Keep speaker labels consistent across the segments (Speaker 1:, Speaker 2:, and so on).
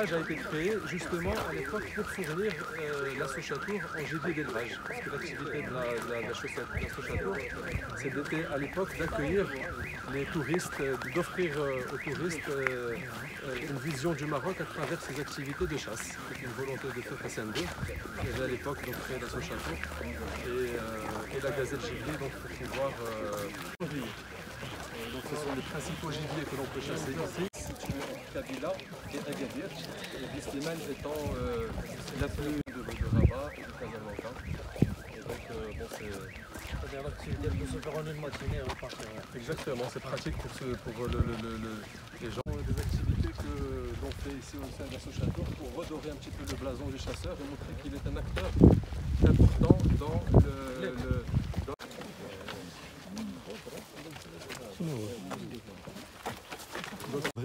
Speaker 1: l'élevage a été créé justement à l'époque pour fournir la Sochatour en gibier d'élevage. Parce que l'activité de la Sochatour, c'était à l'époque d'accueillir les touristes, d'offrir aux touristes une vision du Maroc à travers ses activités de chasse. C'était une volonté de faire SN2, qui avait à l'époque donc créé la Sochatour et la Gazelle Gibier donc, pour pouvoir donc ce sont les principaux gibiers que l'on peut chasser ici, situés entre Kabila et Agadir, et Slimane étant la plus de Rabat et de Casablanca. Et donc bon, c'est
Speaker 2: l'activité peut se faire en une matinée et repartir.
Speaker 1: Exactement, c'est pratique pour les gens. Des activités que l'on fait ici au sein de la Sochatour pour redorer un petit peu le blason du chasseur et montrer qu'il est un acteur important dans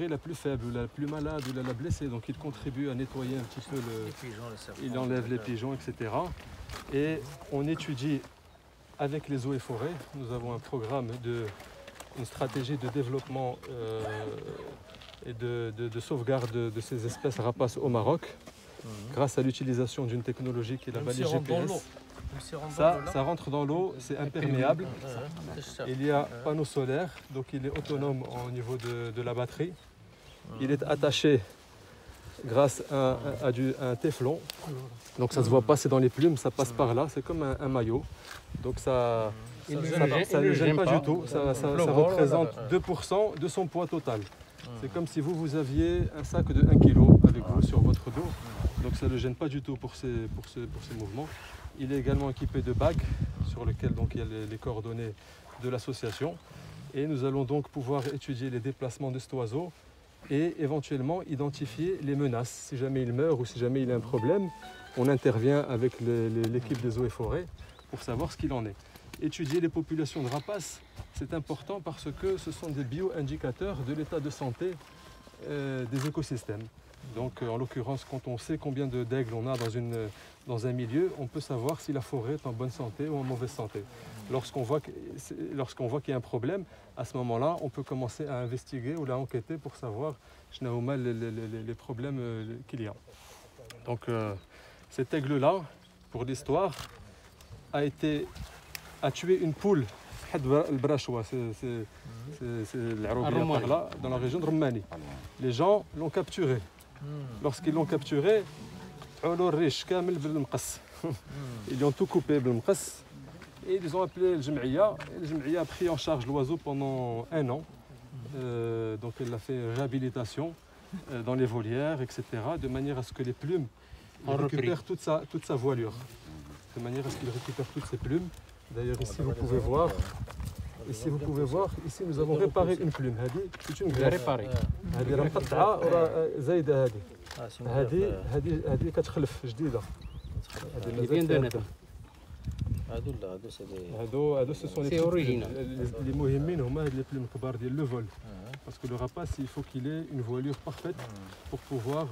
Speaker 1: la plus faible, la plus malade ou la blessée, donc il contribue à nettoyer un petit peu il enlève les pigeons, etc. Et on étudie avec les eaux et forêts, nous avons un programme une stratégie de développement et de sauvegarde de ces espèces rapaces au Maroc, grâce à l'utilisation d'une technologie qui est la balise GPS. Ça rentre dans l'eau, c'est imperméable. Il y a panneau solaire, donc il est autonome au niveau de la batterie. Il est attaché grâce à un téflon. Donc ça ne se voit pas, c'est dans les plumes, ça passe par là, c'est comme un maillot. Donc ça ne gêne pas du tout, ça représente 2% de son poids total. C'est comme si vous aviez un sac de 1 kg avec vous sur votre dos. Donc ça ne le gêne pas du tout pour ces mouvements. Il est également équipé de bagues sur lesquelles donc, il y a les coordonnées de l'association. Et nous allons donc pouvoir étudier les déplacements de cet oiseau et éventuellement identifier les menaces. Si jamais il meurt ou si jamais il a un problème, on intervient avec l'équipe des eaux et forêts pour savoir ce qu'il en est. Étudier les populations de rapaces, c'est important parce que ce sont des bio-indicateurs de l'état de santé des écosystèmes. Donc en l'occurrence, quand on sait combien d'aigles on a dans un milieu, on peut savoir si la forêt est en bonne santé ou en mauvaise santé. Lorsqu'on voit qu'il y a un problème, à ce moment-là, on peut commencer à investiguer ou à enquêter pour savoir les problèmes qu'il y a. Donc cet aigle-là, pour l'histoire, a tué une poule dans la région de Roumanie. Les gens l'ont capturé. Lorsqu'ils l'ont capturé, ils ont tout coupé et ils ont appelé le Jem'ia. Le Jem'ia a pris en charge l'oiseau pendant 1 an. Donc elle a fait réhabilitation dans les volières, etc. De manière à ce que les plumes récupèrent toute sa voilure. De manière à ce qu'il récupère toutes ses plumes. D'ailleurs ici vous pouvez voir. Ici nous avons réparé une plume. C'est une greffe. هذه راه مقطعه وراه زايده هذه كتخلف جديده. هادو ce sont les مهمين هما هاد les plumes الكبار ديال le vol. Parce que le rapace il faut qu'il ait une voilure parfaite pour pouvoir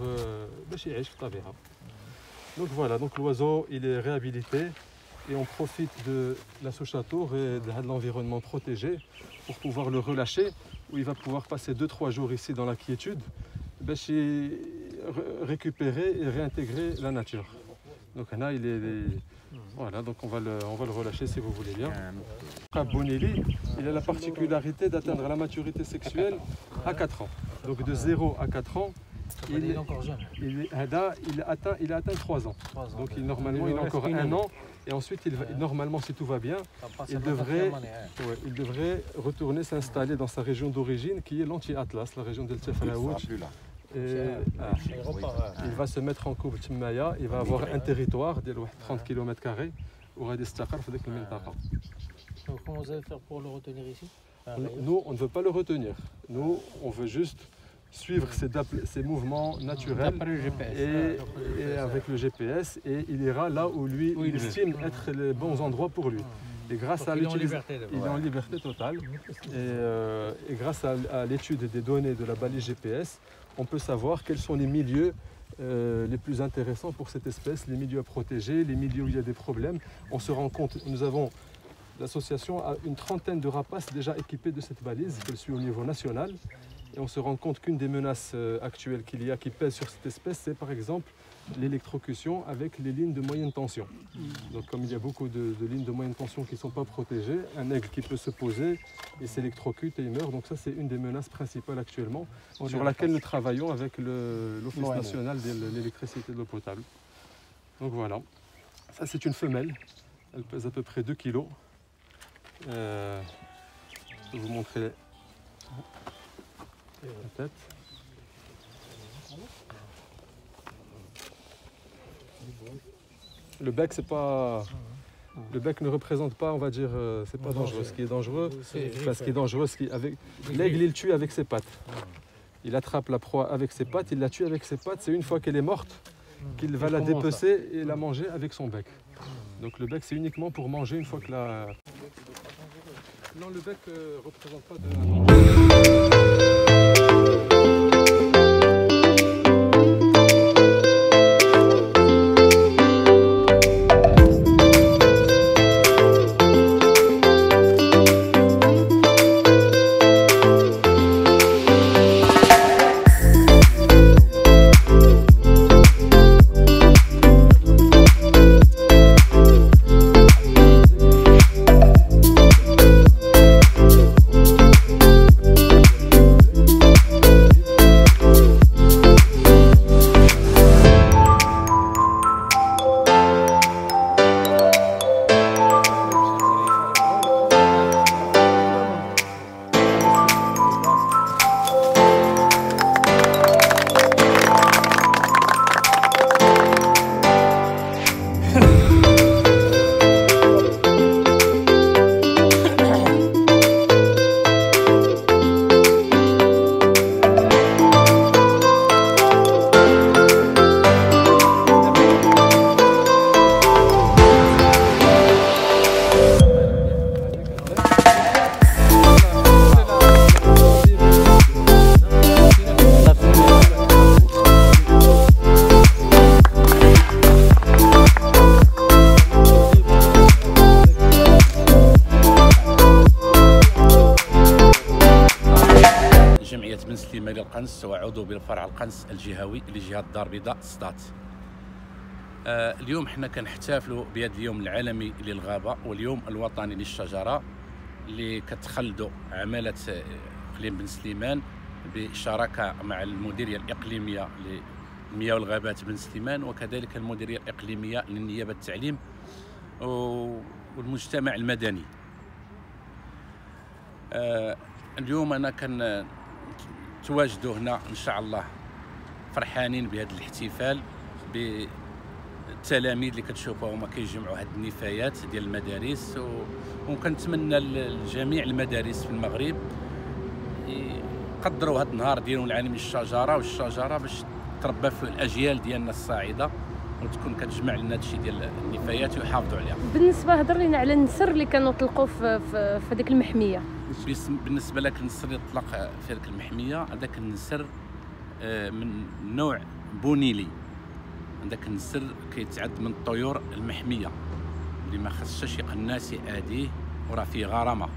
Speaker 1: باش يعيش في الطبيعه. Donc voilà, donc l'oiseau il est réhabilité. Et on profite de la Sochatour et de l'environnement protégé pour pouvoir le relâcher, où il va pouvoir passer 2-3 jours ici dans la quiétude, récupérer et réintégrer la nature. Donc là, voilà, donc on va le relâcher si vous voulez bien. Bonelli, il a la particularité d'atteindre la maturité sexuelle à 4 ans. Donc de 0 à 4 ans, il est encore jeune. Il a atteint 3 ans. Donc normalement, il a encore 1 an. Et ensuite, normalement, si tout va bien, il devrait retourner s'installer dans sa région d'origine, qui est l'Anti-Atlas, la région d'El Tefraout. Il va se mettre en couple Tmaya, il va avoir un territoire de 30 km².
Speaker 2: Comment vous allez faire pour le retenir ici?
Speaker 1: Nous, on ne veut pas le retenir. Nous, on veut juste suivre ses mouvements naturels et avec le GPS, et il ira là où il estime être les bons endroits pour lui. Et grâce à l'utilisation, il est en liberté totale. Et grâce à l'étude des données de la balise GPS, on peut savoir quels sont les milieux les plus intéressants pour cette espèce, les milieux à protéger, les milieux où il y a des problèmes. On se rend compte, l'association a une 30aine de rapaces déjà équipés de cette balise, qu'elle suit au niveau national. Et on se rend compte qu'une des menaces actuelles qu'il y a qui pèsent sur cette espèce, c'est par exemple l'électrocution avec les lignes de moyenne tension. Donc comme il y a beaucoup de lignes de moyenne tension qui ne sont pas protégées, un aigle qui peut se poser et s'électrocute et il meurt. Donc ça c'est une des menaces principales actuellement sur laquelle nous travaillons avec l'Office national de l'électricité de l'eau potable. Donc voilà, ça c'est une femelle, elle pèse à peu près 2 kg. Je vais vous montrer la tête. Le bec, c'est pas. Le bec ne représente pas, on va dire, c'est pas dangereux. Ce qui est dangereux, l'aigle, il tue avec ses pattes. Il attrape la proie avec ses pattes, il la tue avec ses pattes. C'est une fois qu'elle est morte qu'il va la dépecer et la manger avec son bec. Donc le bec, c'est uniquement pour manger une fois que la. Non, le bec ne représente pas de.
Speaker 3: بن سليمان للقنص وعضو بالفرع القنص الجهوي لجهة الدار البيضاء سطات. اليوم حنا كنحتفلوا بهذا اليوم العالمي للغابة واليوم الوطني للشجرة اللي كتخلدوا عمالة اقليم بن سليمان بشراكة مع المديرية الإقليمية للمياه والغابات بن سليمان وكذلك المديرية الإقليمية للنيابة التعليم والمجتمع المدني. اليوم أنا تواجدوا هنا ان شاء الله فرحانين بهذا الاحتفال بالتلاميذ اللي كتشوفوا هما كيجمعوا هاد النفايات ديال المدارس وكنتمنى لجميع المدارس في المغرب يقدروا هذا النهار ديالهم العالمي للشجره والشجره باش تربى في الاجيال ديالنا الصاعده وتكون كتجمع لنا هادشي ديال النفايات ويحافظوا عليها.
Speaker 4: بالنسبه هضر لينا على النسر اللي كانوا طلقوا في هذيك المحميه.
Speaker 3: بالنسبه لك النسر اللي طلق في هذيك المحميه هذاك النسر من نوع بونيلي. هذاك النسر كيتعد من الطيور المحميه اللي ما خصش قناص يأذيه وراه فيه غرامه،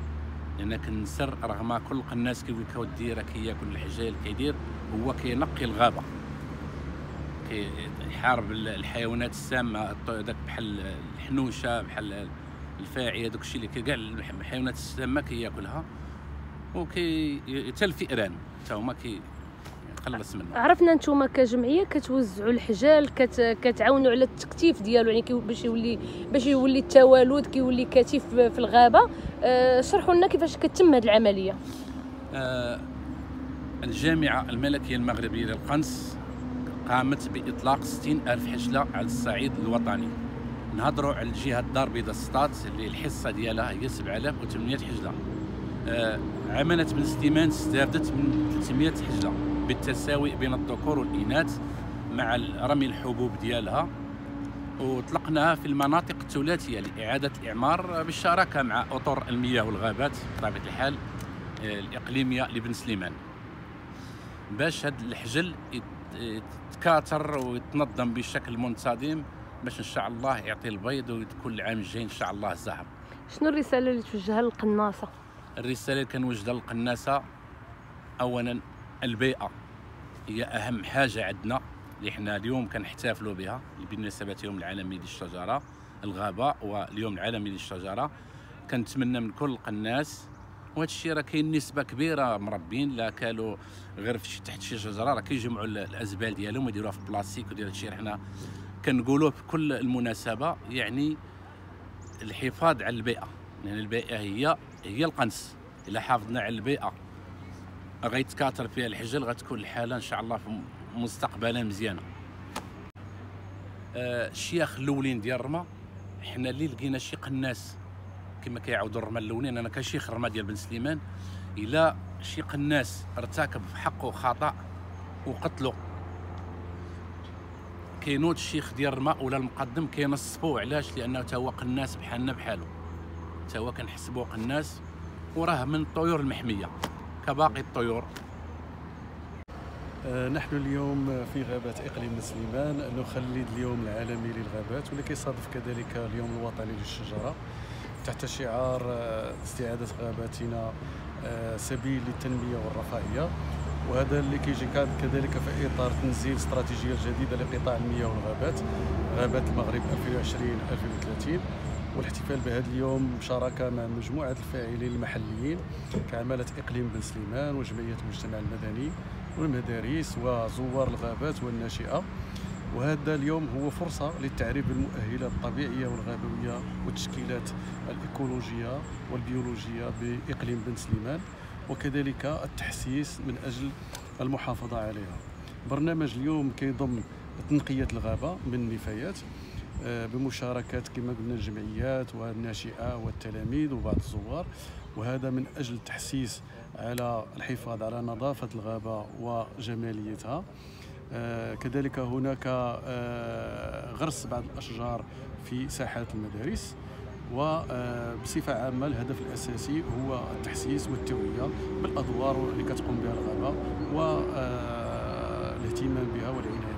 Speaker 3: لان النسر رغم كل قناص كيقول لك اودي راه كياكل الحجايل كيدير هو كينقي الغابه، كيحارب الحيوانات السامه داك بحال الحنوشه بحال الفاعي هذوك الشيء اللي كاع الحيوانات السامه كياكلها حتى الفئران حتى هما كيخلص منها.
Speaker 4: عرفنا نتوما كجمعيه كتوزعوا الحجال كتعاونوا على التكتيف ديالو يعني باش يولي التوالد كيولي كثيف في الغابه. شرحوا لنا كيفاش كتتم هذه العمليه.
Speaker 3: الجامعه الملكيه المغربيه للقنص قامت باطلاق 60,000 حجله على الصعيد الوطني. نهضروا على الجهه الدار البيضاء سطات اللي الحصه ديالها هي 7,800 حجله. عمالة بن سليمان استفادت من 300 حجله بالتساوي بين الذكور والاناث مع رمي الحبوب ديالها، وطلقناها في المناطق الثلاثيه لاعاده الاعمار بالشراكه مع اطر المياه والغابات بطبيعه الحال الاقليميه لبن سليمان، باش هذا الحجل يتكاثر ويتنظم بشكل منتظم باش ان شاء الله يعطي البيض ويكون العام الجاي ان شاء الله زهر.
Speaker 4: شنو الرساله اللي توجهها للقناصه؟
Speaker 3: الرساله اللي كنوجدها للقناصه اولا البيئة هي أهم حاجة عندنا اللي حنا اليوم كنحتفلوا بها بمناسبة اليوم العالمي للشجرة الغابة واليوم العالمي للشجرة. كنتمنى من كل الناس، وهذا الشيء راه كاين نسبة كبيرة مربين لا كالوا غير في تحت شي شجرة راه كيجمعوا الأزبال ديالهم ويديروها في البلاستيك وديال هادشي حنا كنقولوه في كل المناسبة. يعني الحفاظ على البيئة، لأن يعني البيئة هي القنص. إلا حافظنا على البيئة غيتكاثر فيها الحجل، غتكون الحالة إن شاء الله في مستقبلا مزيانة. الشياخ الاولين ديال الرمى حنا اللي لقينا شي قناص كما كيعاودوا الرمى الاولين. انا كشيخ الرمى ديال بن سليمان، الا شي قناص ارتكب في حقه خطا وقتلو، كينوض الشيخ ديال الرمى ولا المقدم كينصفوه. علاش؟ لانه تا هو قناص بحالنا بحالو، تا هو كنحسبوه قناص وراه من الطيور المحميه كباقي الطيور.
Speaker 5: نحن اليوم في غابة إقليم بن سليمان نخلد اليوم العالمي للغابات، واللي كيصادف كذلك اليوم الوطني للشجرة تحت شعار استعادة غاباتنا سبيل للتنمية والرفاهية. وهذا اللي كيجي كذلك في إطار تنزيل استراتيجية جديدة لقطاع المياه والغابات، غابات المغرب 2020-2030. والاحتفال بهذا اليوم مشاركة مع مجموعة الفاعلين المحليين كعمالة إقليم بن سليمان وجمعية المجتمع المدني والمدارس وزوار الغابات والناشئة. وهذا اليوم هو فرصة للتعريف بالمؤهلات الطبيعية والغابوية والتشكيلات الإيكولوجية والبيولوجية بإقليم بن سليمان، وكذلك التحسيس من أجل المحافظة عليها. برنامج اليوم كيضم تنقية الغابة من النفايات بمشاركة كما قلنا الجمعيات والناشئة والتلاميذ وبعض الزوار، وهذا من أجل التحسيس على الحفاظ على نظافة الغابة وجماليتها. كذلك هناك غرس بعض الأشجار في ساحات المدارس. وبصفة عامة الهدف الأساسي هو التحسيس والتوعية بالأدوار اللي كتقوم بها الغابة والاهتمام بها والعناية